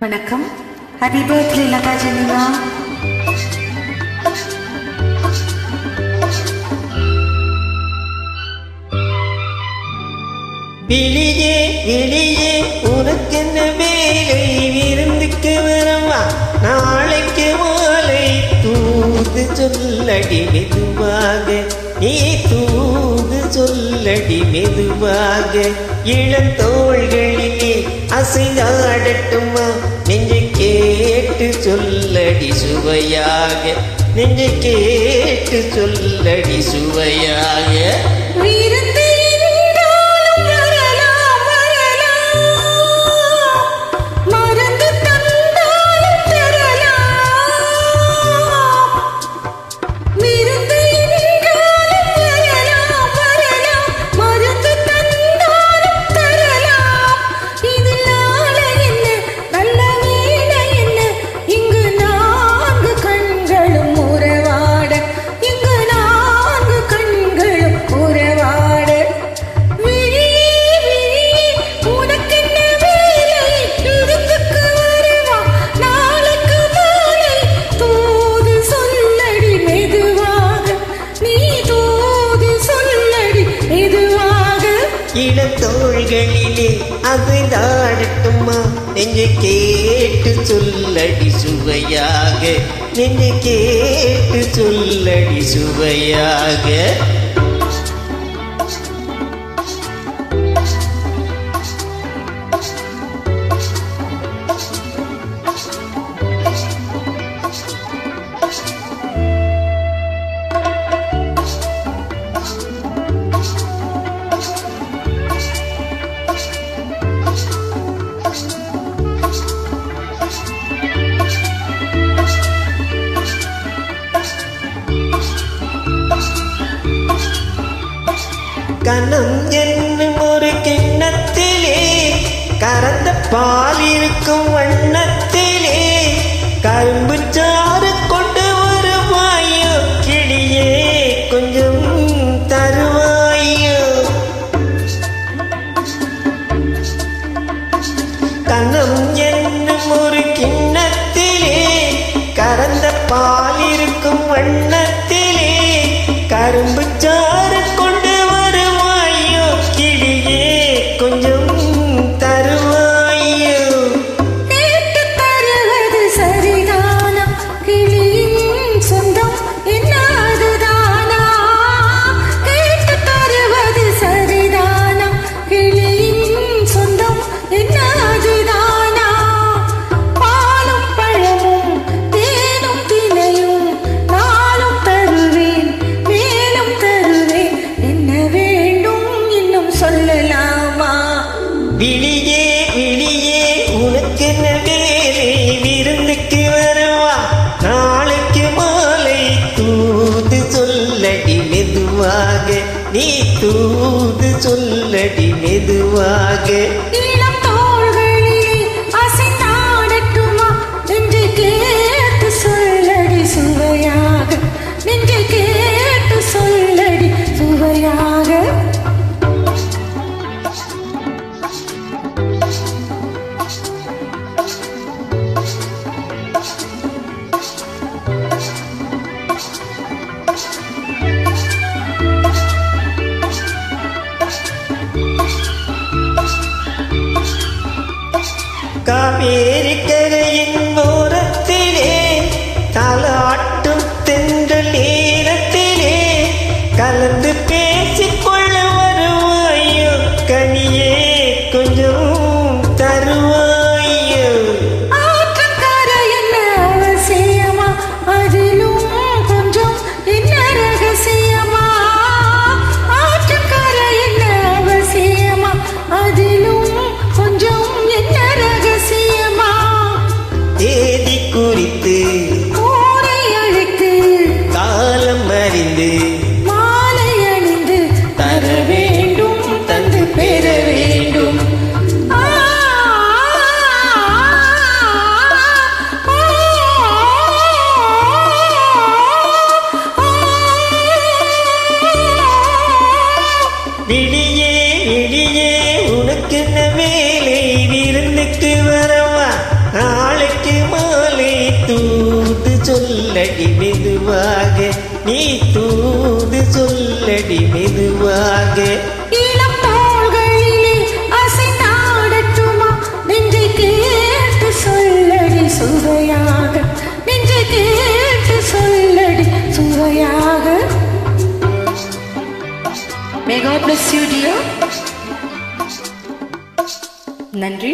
வணக்கம். Happy birthday Latha Jenima. வெளியே வெளியே உனக்கென்ன வேலை, விருந்துக்கு வரவா நாளைக்கு மாலை. தூது சொல்லடி மெதுவாக, நீ தூது சொல்லடி மெதுவாக. இளந்தோள்களிலே அசைந்தாடட்டுமா, நெஞ்சை கேட்டு சொல்லடி சுவையாக, நெஞ்சை கேட்டு சொல்லடி சுவையாக. இளந்தோள்களிலே அசைந்தாடட்டுமா, நெஞ்சை கேட்டு சொல்லடி சுவையாக, நெஞ்சை கேட்டு சொல்லடி சுவையாக. கனம் என்னும் ஒரு கிண்ணத்திலே கறந்த பால் இருக்கும் வண்ணத்திலே கரும்பு சாறு கொண்டு வருவாயோ, கிளியே கொஞ்சம் தருவாயோ. கனம் என்னும் ஒரு கிண்ணத்திலே கறந்த பால் இருக்கும் வண்ணத்திலே கரும்பு சாறு கொண்டு கொஞ்சம் தருவாயோ. கேட்டு தருவது சரிதானா, கிளியின் சொந்தம் என்னதுதானா? கேட்டு தருவது சரிதானா, கிளியின் சொந்தம் என்னதுதானா? பாலும் பழமும் தேனும் தினையும் நாளும் தருவேன், மேலும் தருவேன். என்ன வேண்டும் இன்னும் சொல்லலாம்? விழியே விழியே உனக்கென்ன வேலை, விருந்துக்கு வரவா நாளைக்கு மாலை. தூது சொல்லடி மெதுவாக, நீ தூது சொல்லடி மெதுவாக. இளந்தோள்களிலே அசைந்தாடட்டுமா, நெஞ்சை கேட்டு சொல்லடி சுவையாக, நெஞ்சை கேட்டு சொல்லடி சுவையாக. காவேரி கரையின் ஓரத்திலே தாலாட்டும் தென்றல் நேரத்திலே கலந்து பேசிக்கொள்ள வருவாயோ, கனியே கொஞ்சம் தருவாயோ. ஆற்றங்கரை என்ன அவசியமா, அதிலும் கொஞ்சம் என்ன ரகசியமா? ஆற்றங்கரை என்ன அவசியமா, அதிலும் கொஞ்சம் என்ன ரகசியமா? தூது சொல்லடி மெதுவாக. இளம் தோள்களிலே அசைந்தாடட்டுமா நெஞ்சை கேட்டு சொல்லடி சுவையாக, நெஞ்சை கேட்டு சொல்லடி சுவையாக. May God bless you, dear. நன்றி.